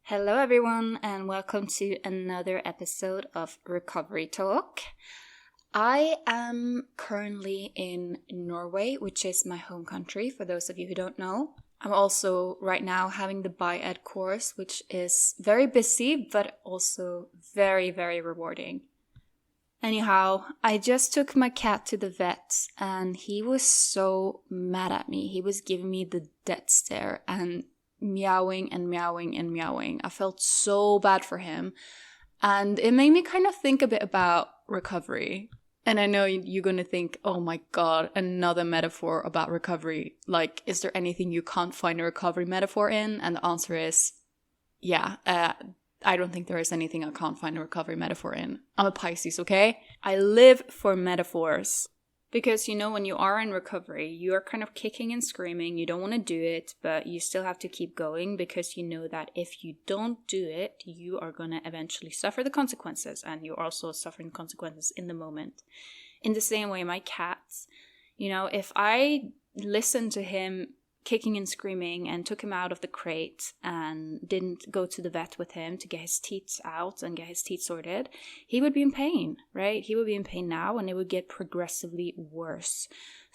Hello, everyone, and welcome to another episode of Recovery Talk. I am currently in Norway, which is my home country, for those of you who don't know. I'm also right now having the bi-ed course, which is very busy, but also very, very rewarding. Anyhow, I just took my cat to the vet, and he was so mad at me. He was giving me the death stare and meowing and meowing and meowing. I felt so bad for him. And it made me kind of think a bit about recovery. And I know you're going to think, oh my God, another metaphor about recovery. Like, is there anything you can't find a recovery metaphor in? And the answer is, yeah, I don't think there is anything I can't find a recovery metaphor in. I'm a Pisces, okay? I live for metaphors. Because, when you are in recovery, you are kind of kicking and screaming. You don't want to do it, but you still have to keep going because you know that if you don't do it, you are going to eventually suffer the consequences. And you're also suffering consequences in the moment. In the same way, my cats, if I listen to him kicking and screaming and took him out of the crate and didn't go to the vet with him to get his teeth out and get his teeth sorted, he would be in pain, right? He would be in pain now and it would get progressively worse.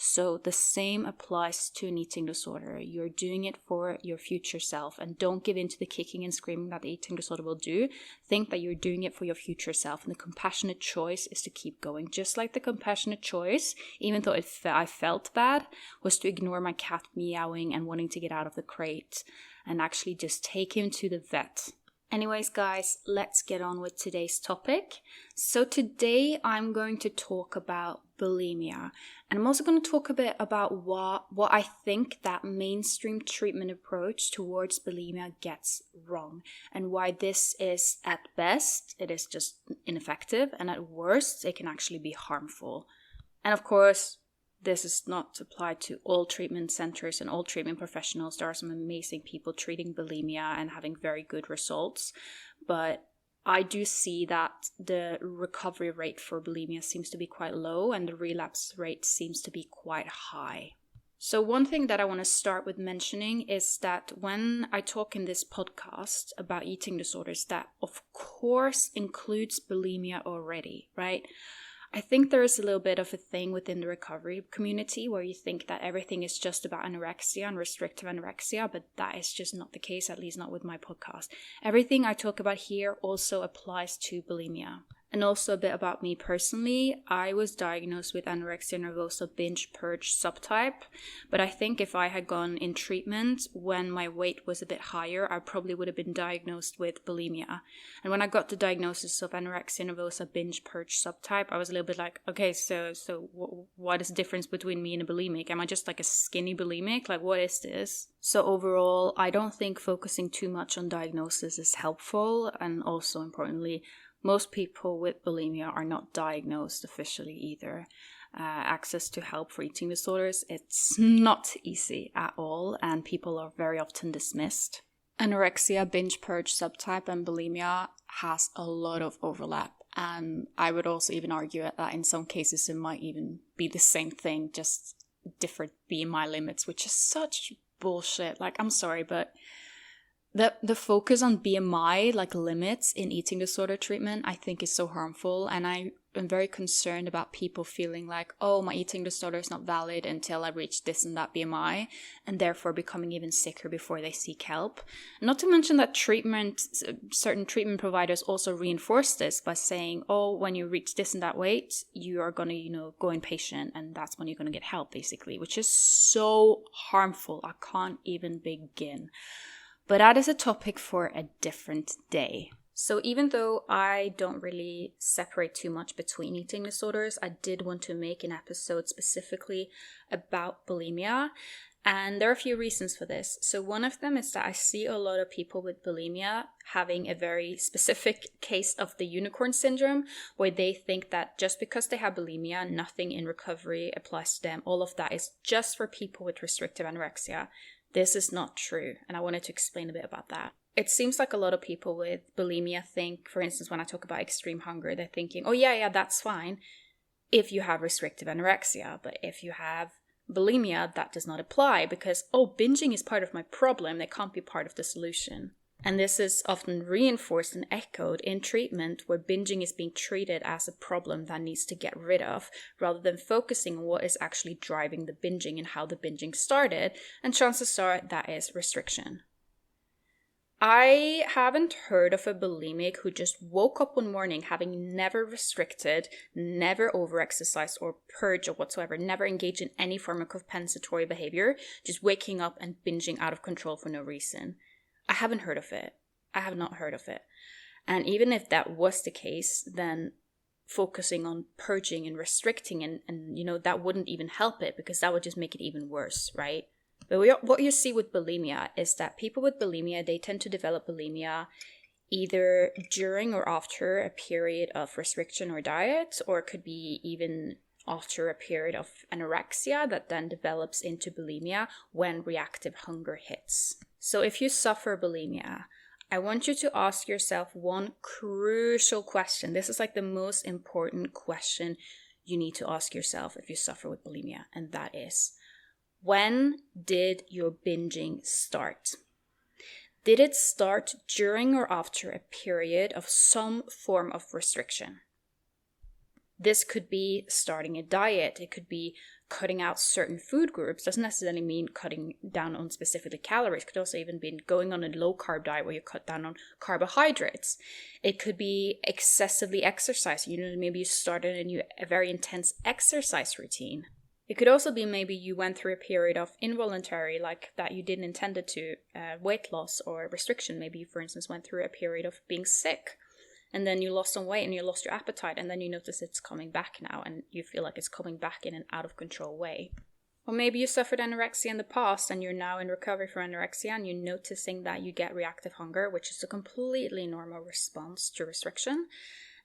So the same applies to an eating disorder. You're doing it for your future self, and don't give in to the kicking and screaming that the eating disorder will do. Think that you're doing it for your future self, and the compassionate choice is to keep going. Just like the compassionate choice, even though I felt bad, was to ignore my cat meowing and wanting to get out of the crate and actually just take him to the vet. Anyways, guys, let's get on with today's topic. So today I'm going to talk about bulimia. And I'm also going to talk a bit about what I think that mainstream treatment approach towards bulimia gets wrong. And why this is, at best, it is just ineffective. And at worst, it can actually be harmful. And of course, this is not applied to all treatment centers and all treatment professionals. There are some amazing people treating bulimia and having very good results. But I do see that the recovery rate for bulimia seems to be quite low and the relapse rate seems to be quite high. So one thing that I want to start with mentioning is that when I talk in this podcast about eating disorders, that of course includes bulimia already, right? I think there is a little bit of a thing within the recovery community where you think that everything is just about anorexia and restrictive anorexia, but that is just not the case, at least not with my podcast. Everything I talk about here also applies to bulimia. And also a bit about me personally, I was diagnosed with anorexia nervosa binge purge subtype, but I think if I had gone in treatment when my weight was a bit higher, I probably would have been diagnosed with bulimia. And when I got the diagnosis of anorexia nervosa binge purge subtype, I was a little bit like, okay, so what is the difference between me and a bulimic? Am I just like a skinny bulimic? Like, what is this? So overall, I don't think focusing too much on diagnosis is helpful, and also importantly, most people with bulimia are not diagnosed officially either. Access to help for eating disorders, it's not easy at all, and people are very often dismissed. Anorexia, binge purge subtype, and bulimia has a lot of overlap, and I would also even argue that in some cases it might even be the same thing, just different BMI limits, which is such bullshit. Like, I'm sorry, but the focus on BMI, like limits in eating disorder treatment, I think is so harmful. And I am very concerned about people feeling like, oh, my eating disorder is not valid until I reach this and that BMI, and therefore becoming even sicker before they seek help. Not to mention that certain treatment providers also reinforce this by saying, oh, when you reach this and that weight, you are going to, go inpatient, and that's when you're going to get help, basically, which is so harmful. I can't even begin. But that is a topic for a different day. So even though I don't really separate too much between eating disorders, I did want to make an episode specifically about bulimia. And there are a few reasons for this. So one of them is that I see a lot of people with bulimia having a very specific case of the unicorn syndrome, where they think that just because they have bulimia, nothing in recovery applies to them. All of that is just for people with restrictive anorexia. This is not true, and I wanted to explain a bit about that. It seems like a lot of people with bulimia think, for instance, when I talk about extreme hunger, they're thinking, oh yeah, that's fine if you have restrictive anorexia. But if you have bulimia, that does not apply because, binging is part of my problem. They can't be part of the solution. And this is often reinforced and echoed in treatment, where binging is being treated as a problem that needs to get rid of, rather than focusing on what is actually driving the binging and how the binging started, and chances are that is restriction. I haven't heard of a bulimic who just woke up one morning having never restricted, never overexercised or purged or whatsoever, never engaged in any form of compensatory behavior, just waking up and binging out of control for no reason. I haven't heard of it. I have not heard of it. And even if that was the case, then focusing on purging and restricting and that wouldn't even help it, because that would just make it even worse, right? But what you see with bulimia is that people with bulimia, they tend to develop bulimia either during or after a period of restriction or diet, or it could be even after a period of anorexia that then develops into bulimia when reactive hunger hits. So if you suffer bulimia, I want you to ask yourself one crucial question. This is like the most important question you need to ask yourself if you suffer with bulimia, and that is, when did your binging start? Did it start during or after a period of some form of restriction? This could be starting a diet. It could be cutting out certain food groups. Doesn't necessarily mean cutting down on specifically calories. It could also even be going on a low carb diet where you cut down on carbohydrates. It could be excessively exercising. Maybe you started a very intense exercise routine. It could also be maybe you went through a period of involuntary, like that you didn't intend to, weight loss or restriction. Maybe you, for instance, went through a period of being sick, and then you lost some weight and you lost your appetite, and then you notice it's coming back now and you feel like it's coming back in an out of control way. Or maybe you suffered anorexia in the past and you're now in recovery from anorexia, and you're noticing that you get reactive hunger, which is a completely normal response to restriction,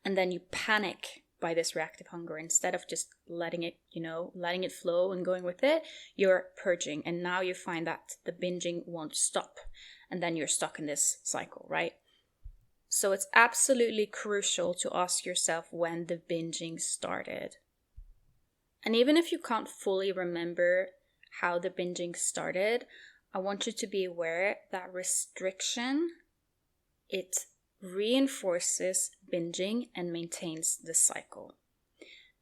and then you panic by this reactive hunger. Instead of just letting it flow and going with it, you're purging, and now you find that the binging won't stop, and then you're stuck in this cycle, right? So it's absolutely crucial to ask yourself when the binging started. And even if you can't fully remember how the binging started, I want you to be aware that restriction, it reinforces binging and maintains the cycle.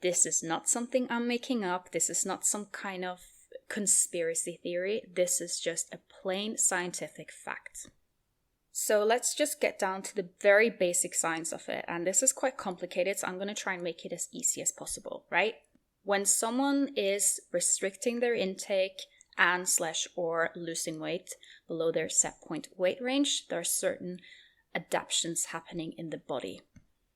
This is not something I'm making up. This is not some kind of conspiracy theory. This is just a plain scientific fact. So let's just get down to the very basic science of it. And this is quite complicated, so I'm going to try and make it as easy as possible, right? When someone is restricting their intake and/or losing weight below their set point weight range, there are certain adaptations happening in the body.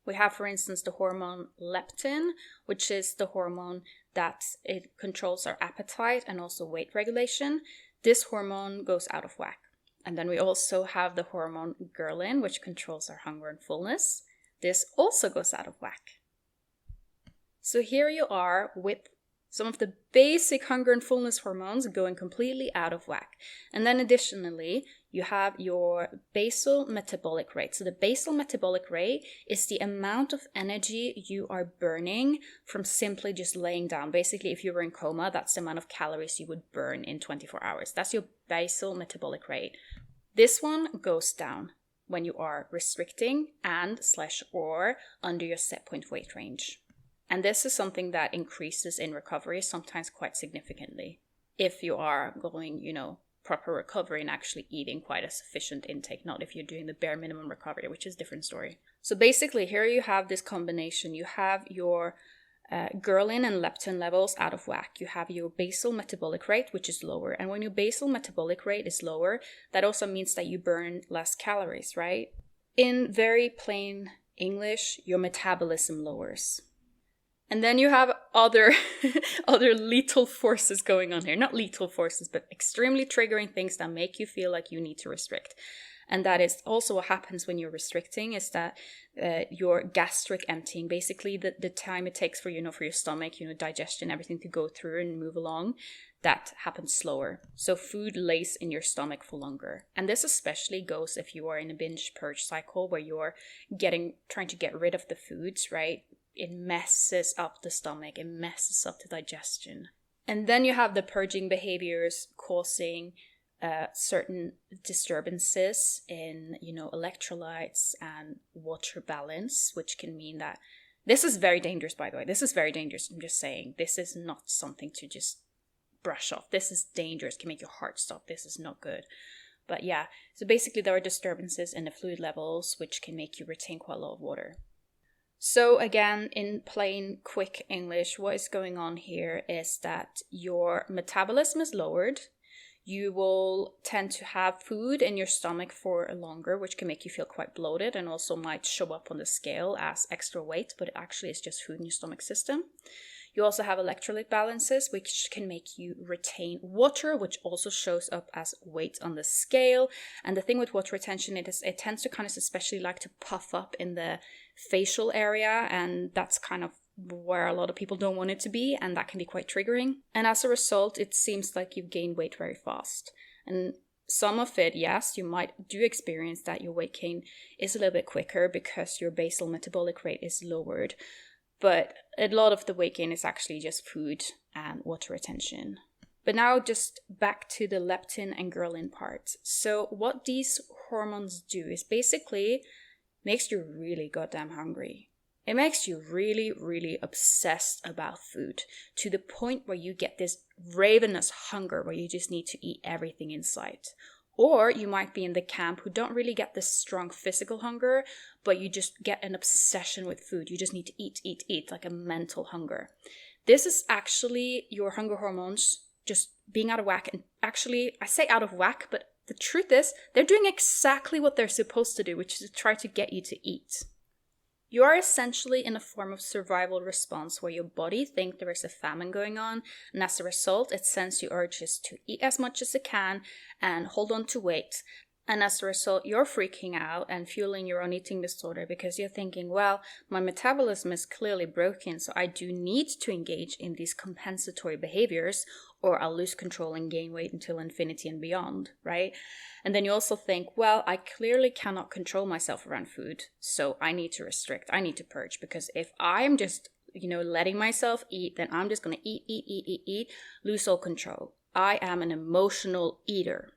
We have, for instance, the hormone leptin, which is the hormone that it controls our appetite and also weight regulation. This hormone goes out of whack. And then we also have the hormone ghrelin, which controls our hunger and fullness. This also goes out of whack. So here you are with some of the basic hunger and fullness hormones going completely out of whack. And then additionally, you have your basal metabolic rate. So the basal metabolic rate is the amount of energy you are burning from simply just laying down. Basically, if you were in coma, that's the amount of calories you would burn in 24 hours. That's your basal metabolic rate. This one goes down when you are restricting and/or under your set point weight range. And this is something that increases in recovery, sometimes quite significantly, if you are going, proper recovery and actually eating quite a sufficient intake, not if you're doing the bare minimum recovery, which is a different story. So basically, here you have this combination. You have your ghrelin and leptin levels out of whack. You have your basal metabolic rate, which is lower. And when your basal metabolic rate is lower, that also means that you burn less calories, right? In very plain English, your metabolism lowers. And then you have other lethal forces going on here. Not lethal forces, but extremely triggering things that make you feel like you need to restrict. And that is also what happens when you're restricting, is that your gastric emptying, basically the time it takes for your stomach, digestion, everything to go through and move along, that happens slower. So food lays in your stomach for longer. And this especially goes if you are in a binge purge cycle where you're trying to get rid of the foods, right? It messes up the stomach, it messes up the digestion. And then you have the purging behaviors causing certain disturbances in, electrolytes and water balance, which can mean that this is very dangerous, by the way. This is very dangerous. I'm just saying, this is not something to just brush off. This is dangerous, can make your heart stop. This is not good. But yeah, so basically there are disturbances in the fluid levels, which can make you retain quite a lot of water. So again, in plain, quick English, what is going on here is that your metabolism is lowered. You will tend to have food in your stomach for longer, which can make you feel quite bloated and also might show up on the scale as extra weight, but it actually is just food in your stomach system. You also have electrolyte balances, which can make you retain water, which also shows up as weight on the scale. And the thing with water retention, it tends to kind of especially like to puff up in the facial area, and that's kind of where a lot of people don't want it to be, and that can be quite triggering. And as a result, it seems like you gain weight very fast. And some of it, yes, you might do experience that your weight gain is a little bit quicker because your basal metabolic rate is lowered. But a lot of the weight gain is actually just food and water retention. But now just back to the leptin and ghrelin part. So what these hormones do is basically makes you really goddamn hungry. It makes you really, really obsessed about food to the point where you get this ravenous hunger where you just need to eat everything in sight. Or you might be in the camp who don't really get this strong physical hunger, but you just get an obsession with food. You just need to eat, like a mental hunger. This is actually your hunger hormones just being out of whack. And actually, I say out of whack, but the truth is they're doing exactly what they're supposed to do, which is to try to get you to eat. You are essentially in a form of survival response where your body thinks there is a famine going on, and as a result, it sends you urges to eat as much as it can and hold on to weight. And as a result, you're freaking out and fueling your own eating disorder because you're thinking, well, my metabolism is clearly broken, so I do need to engage in these compensatory behaviors or I'll lose control and gain weight until infinity and beyond, right? And then you also think, well, I clearly cannot control myself around food, so I need to restrict, I need to purge, because if I'm just, letting myself eat, then I'm just going to eat, lose all control. I am an emotional eater.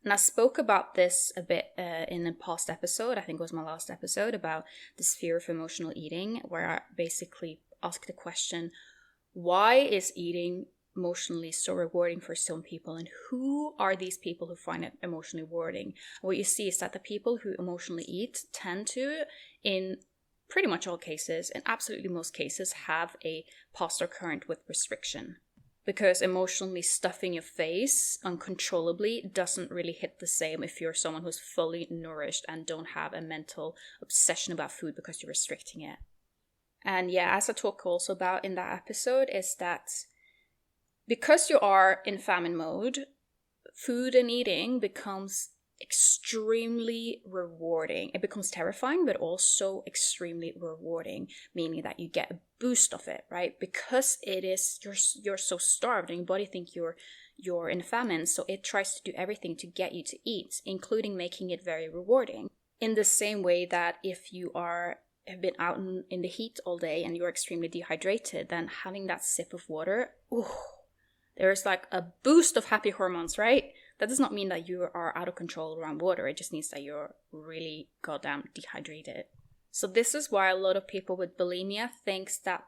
And I spoke about this a bit in a past episode, I think it was my last episode, about this fear of emotional eating, where I basically asked the question, why is eating emotionally so rewarding for some people, and who are these people who find it emotionally rewarding? What you see is that the people who emotionally eat tend to, in pretty much all cases, in absolutely most cases, have a posture current with restriction. Because emotionally stuffing your face uncontrollably doesn't really hit the same if you're someone who's fully nourished and don't have a mental obsession about food because you're restricting it. And yeah, as I talk also about in that episode, is that because you are in famine mode, food and eating becomes extremely rewarding. It becomes terrifying, but also extremely rewarding, meaning that you get a boost of it, right? Because it is, you're so starved and your body thinks you're in famine, so it tries to do everything to get you to eat, including making it very rewarding. In the same way that if you have been out in the heat all day and you're extremely dehydrated, then having that sip of water, there's like a boost of happy hormones, right? That does not mean that you are out of control around water. It just means that you're really goddamn dehydrated. So this is why a lot of people with bulimia thinks that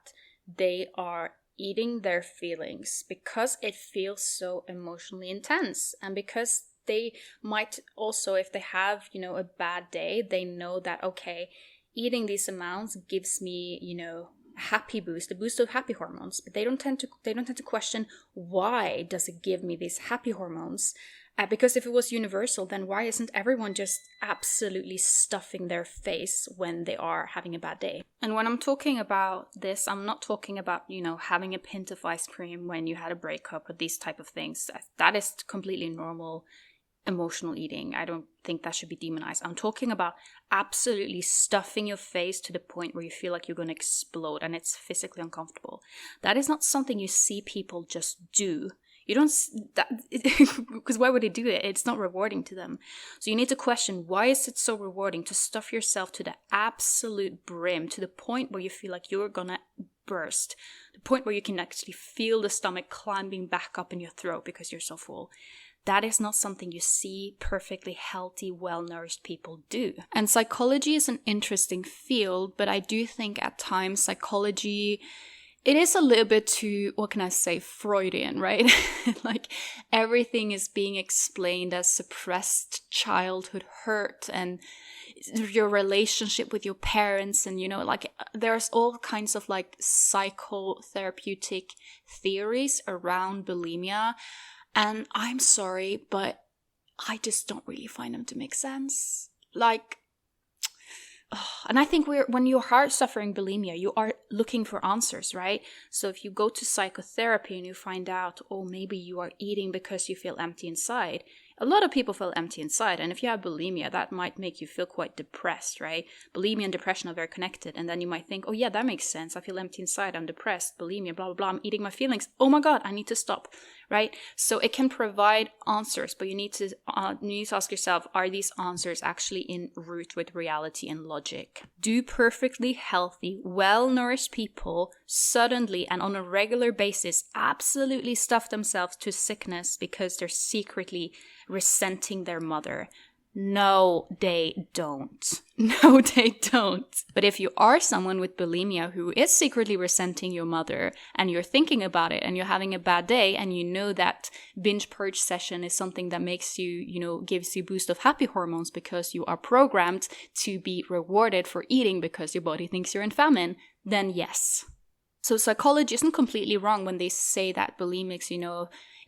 they are eating their feelings, because it feels so emotionally intense, and because they might also, if they have, a bad day, they know that, okay, eating these amounts gives me, happy boost, a boost of happy hormones, but they don't tend to question, why does it give me these happy hormones? Because if it was universal, then why isn't everyone just absolutely stuffing their face when they are having a bad day? And when I'm talking about this, I'm not talking about, having a pint of ice cream when you had a breakup or these type of things. That is completely normal emotional eating. I don't think that should be demonized. I'm talking about absolutely stuffing your face to the point where you feel like you're going to explode and it's physically uncomfortable. That is not something you see people just do. You don't, because why would they do it? It's not rewarding to them. So you need to question, why is it so rewarding to stuff yourself to the absolute brim, to the point where you feel like you're gonna burst, the point where you can actually feel the stomach climbing back up in your throat because you're so full? that is not something you see perfectly healthy, well-nourished people do. And psychology is an interesting field, but I do think at times psychology, it is a little bit too, what can I say, Freudian, right? Like everything is being explained as suppressed childhood hurt and your relationship with your parents, and like there's all kinds of like psychotherapeutic theories around bulimia, and I'm sorry, but I just don't really find them to make sense. Like, and I think when you are suffering bulimia, you are looking for answers, right? So if you go to psychotherapy and you find out, oh, maybe you are eating because you feel empty inside. A lot of people feel empty inside, and if you have bulimia, that might make you feel quite depressed, right? Bulimia and depression are very connected, and then you might think, oh yeah, that makes sense. I feel empty inside, I'm depressed, bulimia, blah, blah, blah, I'm eating my feelings. Oh my God, I need to stop, right? So it can provide answers, but you need to ask yourself, are these answers actually in root with reality and logic? Do perfectly healthy, well-nourished people suddenly and on a regular basis absolutely stuff themselves to sickness because they're secretly resenting their mother? No, they don't. No, they don't. But if you are someone with bulimia who is secretly resenting your mother, and you're thinking about it, and you're having a bad day, and you know that binge purge session is something that makes you, gives you boost of happy hormones because you are programmed to be rewarded for eating because your body thinks you're in famine, then yes. So psychology isn't completely wrong when they say that bulimics,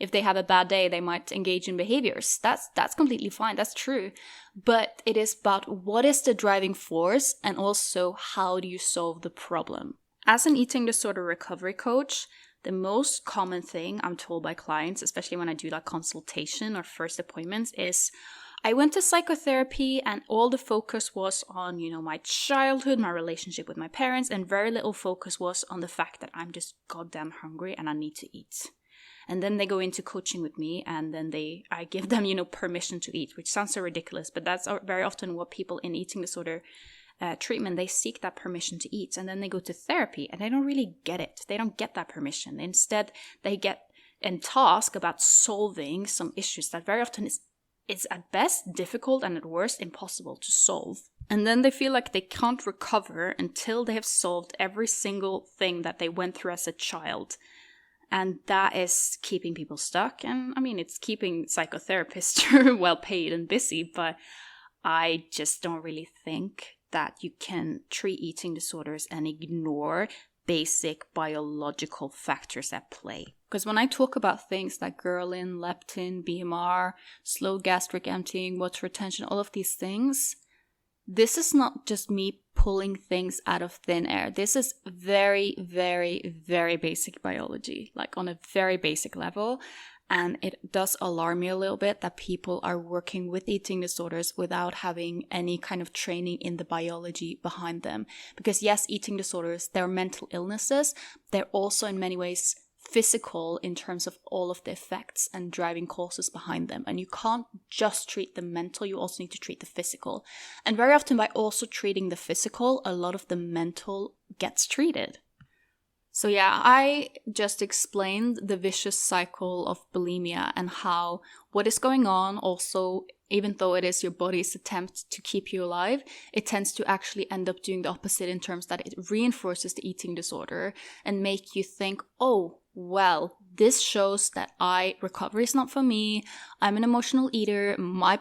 if they have a bad day, they might engage in behaviors. That's completely fine. That's true. But it is about what is the driving force, and also how do you solve the problem. As an eating disorder recovery coach, the most common thing I'm told by clients, especially when I do like consultation or first appointments, is I went to psychotherapy and all the focus was on, my childhood, my relationship with my parents, and very little focus was on the fact that I'm just goddamn hungry and I need to eat. And then they go into coaching with me, and then I give them, permission to eat, which sounds so ridiculous, but that's very often what people in eating disorder treatment, they seek that permission to eat. And then they go to therapy and they don't really get it. They don't get that permission. Instead, they get in task about solving some issues that very often is at best difficult and at worst impossible to solve. And then they feel like they can't recover until they have solved every single thing that they went through as a child. And that is keeping people stuck. And it's keeping psychotherapists well paid and busy, but I just don't really think that you can treat eating disorders and ignore basic biological factors at play. Because when I talk about things like ghrelin, leptin, BMR, slow gastric emptying, water retention, all of these things, this is not just me pulling things out of thin air. This is very, very, very basic biology, like on a very basic level. And it does alarm me a little bit that people are working with eating disorders without having any kind of training in the biology behind them. Because yes, eating disorders, they're mental illnesses. They're also in many ways physical in terms of all of the effects and driving causes behind them. And you can't just treat the mental, you also need to treat the physical. And very often by also treating the physical, a lot of the mental gets treated. So yeah, I just explained the vicious cycle of bulimia and how what is going on also, even though it is your body's attempt to keep you alive, it tends to actually end up doing the opposite in terms that it reinforces the eating disorder and make you think, oh, well, this shows that recovery is not for me. I'm an emotional eater. My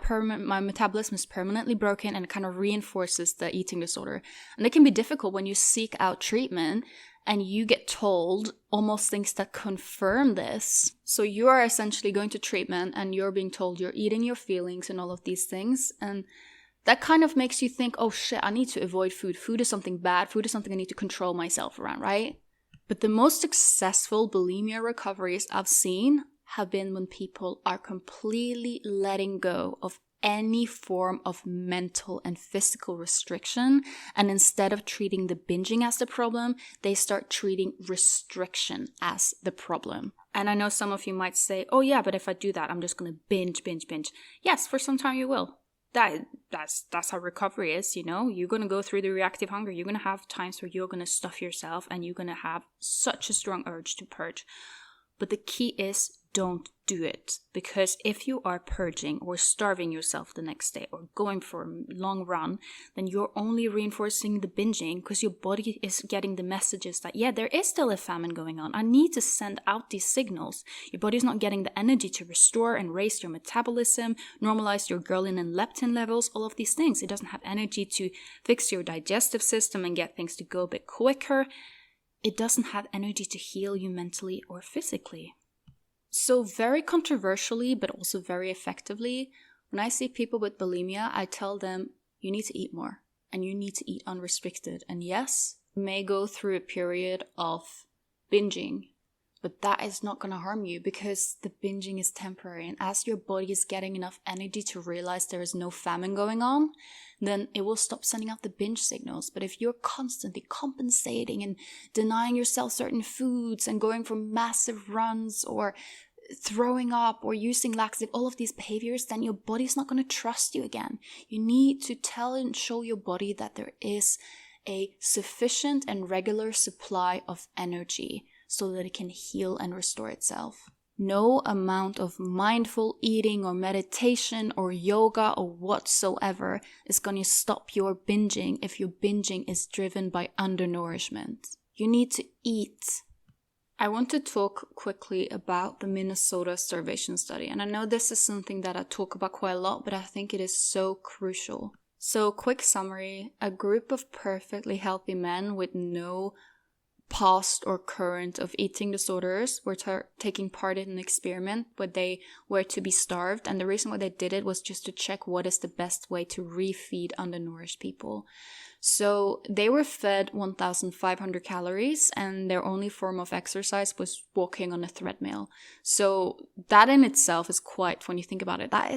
metabolism is permanently broken, and it kind of reinforces the eating disorder. And it can be difficult when you seek out treatment and you get told almost things that confirm this. So you are essentially going to treatment and you're being told you're eating your feelings and all of these things. And that kind of makes you think, oh shit, I need to avoid food. Food is something bad. Food is something I need to control myself around, right? But the most successful bulimia recoveries I've seen have been when people are completely letting go of any form of mental and physical restriction, and instead of treating the binging as the problem, they start treating restriction as the problem. And I know some of you might say, oh yeah, but if I do that, I'm just going to binge. Yes, for some time you will. That's how recovery is, You're going to go through the reactive hunger. You're going to have times where you're going to stuff yourself and you're going to have such a strong urge to purge. But the key is, don't do it. Because if you are purging or starving yourself the next day or going for a long run, then you're only reinforcing the binging, because your body is getting the messages that, yeah, there is still a famine going on. I need to send out these signals. Your body's not getting the energy to restore and raise your metabolism, normalize your ghrelin and leptin levels, all of these things. It doesn't have energy to fix your digestive system and get things to go a bit quicker. It doesn't have energy to heal you mentally or physically. So very controversially, but also very effectively, when I see people with bulimia, I tell them, you need to eat more and you need to eat unrestricted. And yes, you may go through a period of binging, but that is not going to harm you, because the binging is temporary. And as your body is getting enough energy to realize there is no famine going on, then it will stop sending out the binge signals. But if you're constantly compensating and denying yourself certain foods and going for massive runs or throwing up or using laxative, all of these behaviors, then your body's not going to trust you again. You need to tell and show your body that there is a sufficient and regular supply of energy so that it can heal and restore itself. No amount of mindful eating or meditation or yoga or whatsoever is going to stop your binging if your binging is driven by undernourishment. You need to eat. I want to talk quickly about the Minnesota starvation study. And I know this is something that I talk about quite a lot, but I think it is so crucial. So, quick summary: a group of perfectly healthy men with no past or current of eating disorders were taking part in an experiment where they were to be starved. And the reason why they did it was just to check what is the best way to refeed undernourished people. So they were fed 1,500 calories, and their only form of exercise was walking on a treadmill. So that in itself is quite, when you think about it, that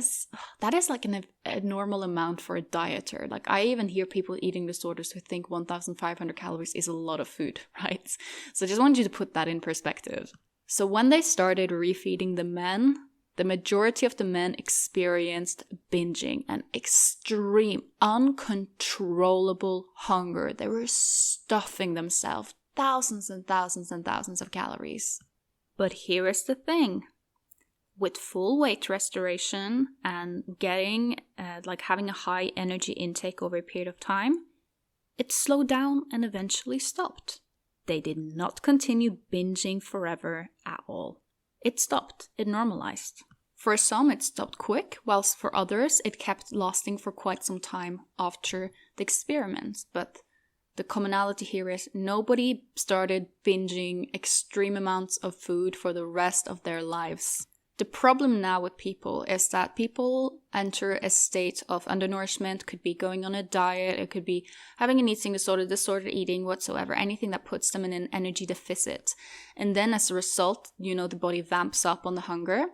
is like a normal amount for a dieter. Like, I even hear people with eating disorders who think 1,500 calories is a lot of food, right? So I just wanted you to put that in perspective. So when they started refeeding the men, the majority of the men experienced binging and extreme, uncontrollable hunger. They were stuffing themselves thousands and thousands and thousands of calories. But here is the thing. With full weight restoration and getting, having a high energy intake over a period of time, it slowed down and eventually stopped. They did not continue binging forever at all. It stopped. It normalized. For some, it stopped quick, whilst for others, it kept lasting for quite some time after the experiment. But the commonality here is nobody started binging extreme amounts of food for the rest of their lives. The problem now with people is that people enter a state of undernourishment. Could be going on a diet, it could be having an eating disorder, disordered eating, whatsoever, anything that puts them in an energy deficit. And then as a result, the body vamps up on the hunger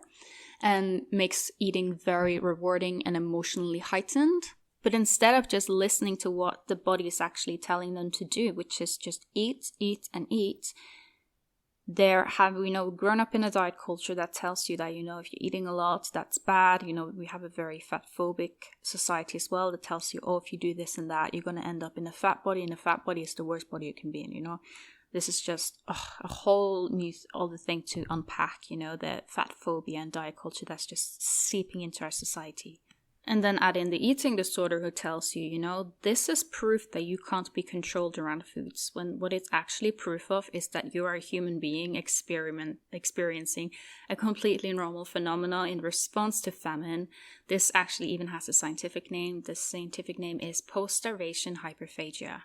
and makes eating very rewarding and emotionally heightened. But instead of just listening to what the body is actually telling them to do, which is just eat, eat, and eat, grown up in a diet culture that tells you that, if you're eating a lot, that's bad. We have a very fat phobic society as well that tells you, if you do this and that, you're going to end up in a fat body, and a fat body is the worst body you can be in, This is just a whole new other thing to unpack, the fat phobia and diet culture that's just seeping into our society. And then add in the eating disorder who tells you, this is proof that you can't be controlled around foods, when what it's actually proof of is that you are a human being experiencing a completely normal phenomena in response to famine. This actually even has a scientific name. The scientific name is post-starvation hyperphagia.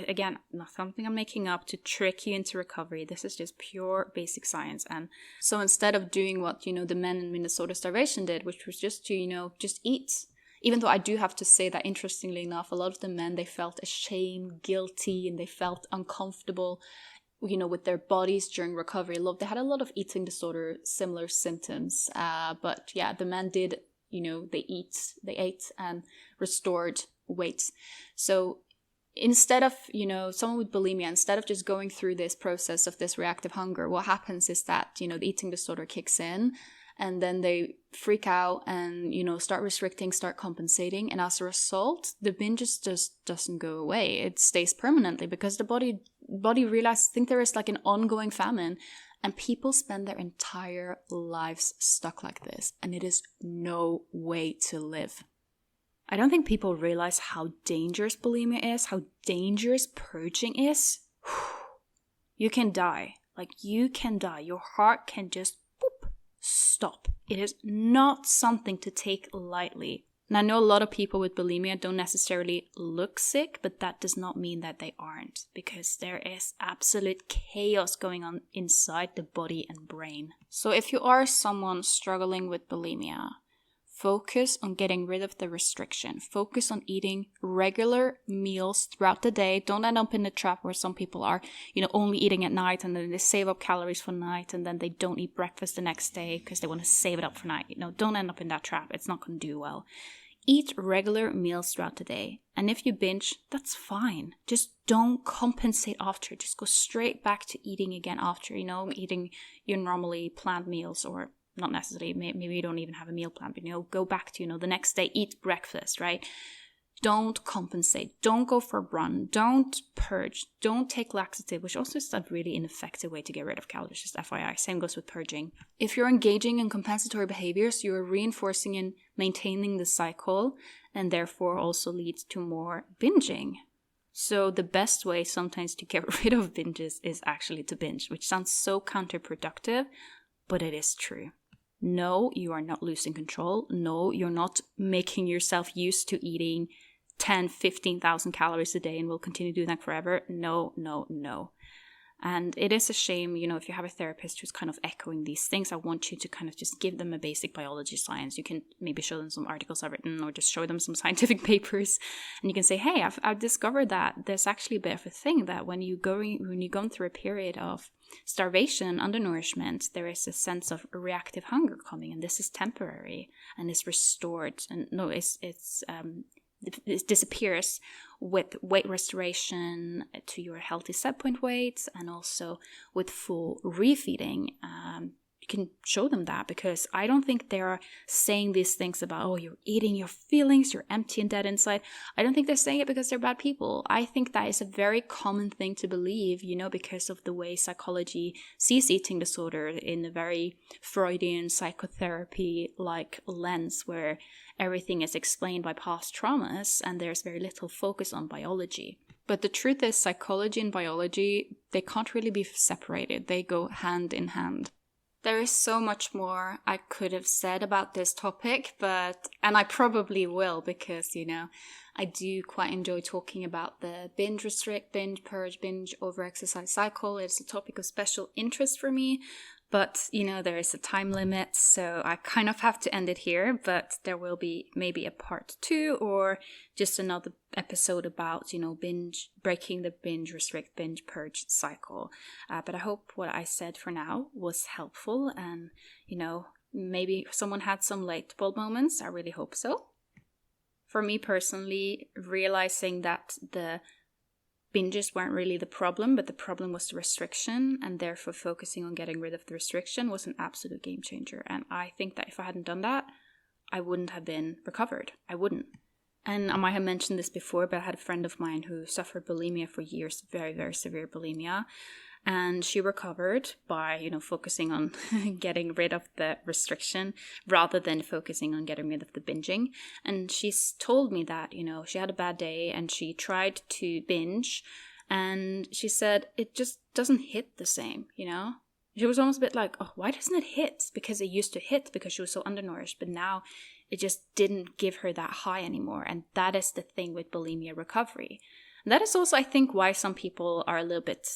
Again, not something I'm making up to trick you into recovery. This is just pure basic science. And so instead of doing what, the men in Minnesota starvation did, which was just to, just eat. Even though I do have to say that, interestingly enough, a lot of the men, they felt ashamed, guilty, and they felt uncomfortable, with their bodies during recovery. They had a lot of eating disorder, similar symptoms. But yeah, the men did, they ate and restored weight. So instead of, someone with bulimia, instead of just going through this process of this reactive hunger, what happens is that, the eating disorder kicks in, and then they freak out and, start restricting, start compensating. And as a result, the binge just doesn't go away. It stays permanently because the body realizes, think there is like an ongoing famine. And people spend their entire lives stuck like this, and it is no way to live. I don't think people realize how dangerous bulimia is, how dangerous purging is. You can die. Like, you can die. Your heart can just boop, stop. It is not something to take lightly. And I know a lot of people with bulimia don't necessarily look sick, but that does not mean that they aren't, because there is absolute chaos going on inside the body and brain. So if you are someone struggling with bulimia, focus on getting rid of the restriction. Focus on eating regular meals throughout the day. Don't end up in the trap where some people are, only eating at night, and then they save up calories for night, and then they don't eat breakfast the next day because they want to save it up for night. Don't end up in that trap. It's not going to do well. Eat regular meals throughout the day. And if you binge, that's fine. Just don't compensate after. Just go straight back to eating again after, eating your normally planned meals, or not necessarily, maybe you don't even have a meal plan, but go back to, the next day, eat breakfast, right? Don't compensate. Don't go for a run. Don't purge. Don't take laxative, which also is a really ineffective way to get rid of calories, just FYI. Same goes with purging. If you're engaging in compensatory behaviors, you are reinforcing and maintaining the cycle, and therefore also leads to more binging. So the best way sometimes to get rid of binges is actually to binge, which sounds so counterproductive, but it is true. No, you are not losing control. No, you're not making yourself used to eating 10, 15,000 calories a day and will continue doing that forever. No. And it is a shame, if you have a therapist who's kind of echoing these things, I want you to kind of just give them a basic biology science. You can maybe show them some articles I've written, or just show them some scientific papers. And you can say, hey, I've discovered that there's actually a bit of a thing that when you're going through a period of starvation, undernourishment, there is a sense of reactive hunger coming, and this is temporary and is restored. And no, it disappears with weight restoration to your healthy set point weight, and also with full refeeding. You can show them that, because I don't think they're saying these things about, oh, you're eating your feelings, you're empty and dead inside. I don't think they're saying it because they're bad people. I think that is a very common thing to believe, because of the way psychology sees eating disorder in a very Freudian psychotherapy-like lens, where everything is explained by past traumas and there's very little focus on biology. But the truth is, psychology and biology, they can't really be separated. They go hand in hand. There is so much more I could have said about this topic, and I probably will, because, I do quite enjoy talking about the binge restrict, binge purge, binge over-exercise cycle. It's a topic of special interest for me. But, there is a time limit, so I kind of have to end it here. But there will be maybe a part 2, or just another episode about, breaking the binge restrict, binge purge cycle. But I hope what I said for now was helpful, and, maybe someone had some light bulb moments. I really hope so. For me personally, realizing that the binges weren't really the problem, but the problem was the restriction, and therefore focusing on getting rid of the restriction was an absolute game changer. And I think that if I hadn't done that, I wouldn't have been recovered. I wouldn't. And I might have mentioned this before, but I had a friend of mine who suffered bulimia for years, very, very severe bulimia. And she recovered by, focusing on getting rid of the restriction rather than focusing on getting rid of the binging. And she's told me that, she had a bad day and she tried to binge, and she said it just doesn't hit the same, She was almost a bit like, oh, why doesn't it hit? Because it used to hit because she was so undernourished, but now it just didn't give her that high anymore. And that is the thing with bulimia recovery. And that is also, I think, why some people are a little bit,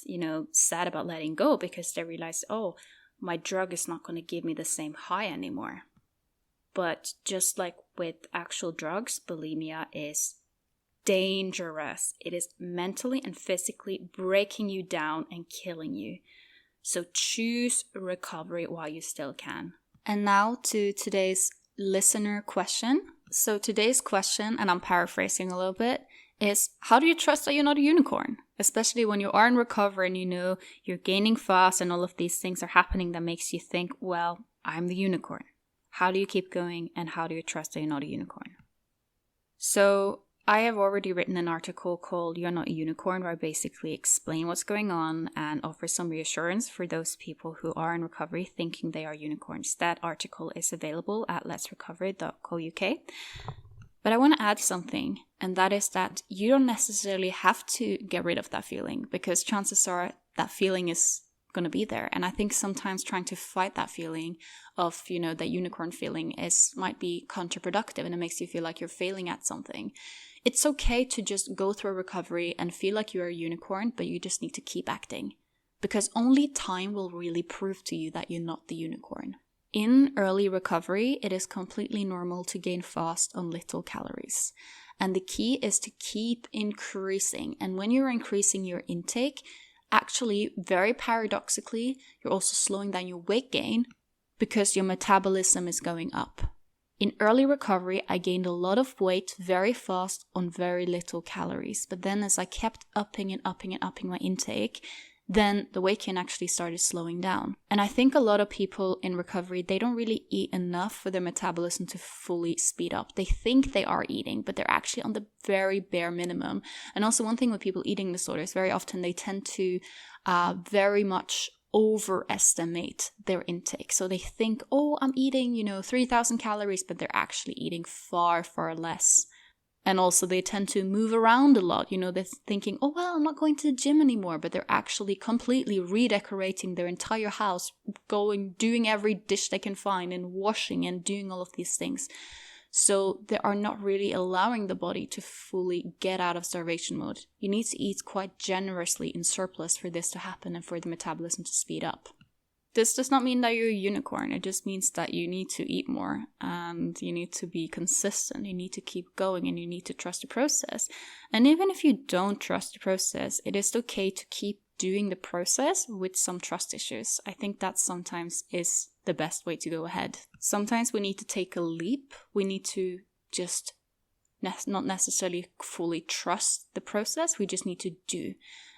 sad about letting go, because they realize, oh, my drug is not going to give me the same high anymore. But just like with actual drugs, bulimia is dangerous. It is mentally and physically breaking you down and killing you. So choose recovery while you still can. And now to today's listener question. So today's question, and I'm paraphrasing a little bit, is how do you trust that you're not a unicorn? Especially when you are in recovery and you're gaining fast and all of these things are happening that makes you think, well, I'm the unicorn. How do you keep going, and how do you trust that you're not a unicorn? So I have already written an article called You're Not a Unicorn, where I basically explain what's going on and offer some reassurance for those people who are in recovery thinking they are unicorns. That article is available at letsrecover.co.uk. But I want to add something, and that is that you don't necessarily have to get rid of that feeling, because chances are that feeling is going to be there. And I think sometimes trying to fight that feeling of, that unicorn feeling might be counterproductive, and it makes you feel like you're failing at something. It's okay to just go through a recovery and feel like you're a unicorn, but you just need to keep acting, because only time will really prove to you that you're not the unicorn. In early recovery, it is completely normal to gain fast on little calories. And the key is to keep increasing. And when you're increasing your intake, actually, very paradoxically, you're also slowing down your weight gain because your metabolism is going up. In early recovery, I gained a lot of weight very fast on very little calories. But then as I kept upping my intake, then the weight gain actually started slowing down. And I think a lot of people in recovery, they don't really eat enough for their metabolism to fully speed up. They think they are eating, but they're actually on the very bare minimum. And also one thing with people eating disorders, very often they tend to very much overestimate their intake. So they think, I'm eating, 3,000 calories, but they're actually eating far, far less. And also they tend to move around a lot. They're thinking, I'm not going to the gym anymore, but they're actually completely redecorating their entire house, doing every dish they can find and washing and doing all of these things. So they are not really allowing the body to fully get out of starvation mode. You need to eat quite generously in surplus for this to happen and for the metabolism to speed up. This does not mean that you're a unicorn. It just means that you need to eat more and you need to be consistent. You need to keep going and you need to trust the process. And even if you don't trust the process, it is okay to keep doing the process with some trust issues. I think that sometimes is the best way to go ahead. Sometimes we need to take a leap. We need to just not necessarily fully trust the process. We just need to do.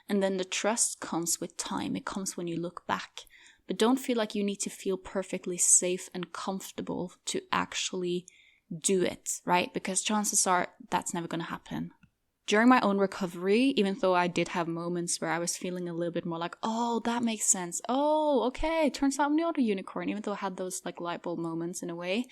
And then the trust comes with time. It comes when you look back. But don't feel like you need to feel perfectly safe and comfortable to actually do it, right? Because chances are that's never going to happen. During my own recovery, even though I did have moments where I was feeling a little bit more like, that makes sense. Okay, turns out I'm not a unicorn. Even though I had those light bulb moments in a way,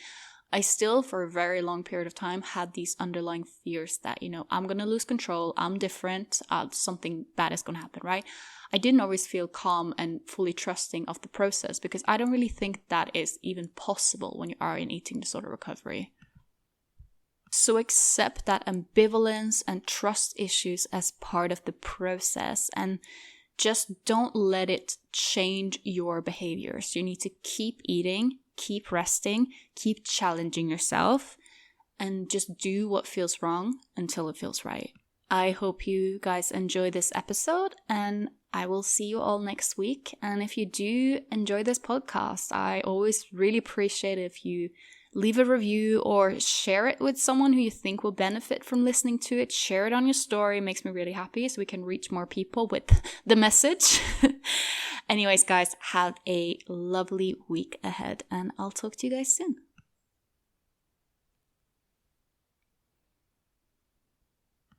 I still, for a very long period of time, had these underlying fears that, I'm going to lose control. I'm different. Something bad is going to happen, right? I didn't always feel calm and fully trusting of the process because I don't really think that is even possible when you are in eating disorder recovery. So accept that ambivalence and trust issues as part of the process and just don't let it change your behaviors. You need to keep eating, keep resting, keep challenging yourself, and just do what feels wrong until it feels right. I hope you guys enjoy this episode, and I will see you all next week. And if you do enjoy this podcast, I always really appreciate it if you leave a review or share it with someone who you think will benefit from listening to it. Share it on your story. It makes me really happy so we can reach more people with the message. Anyways, guys, have a lovely week ahead and I'll talk to you guys soon.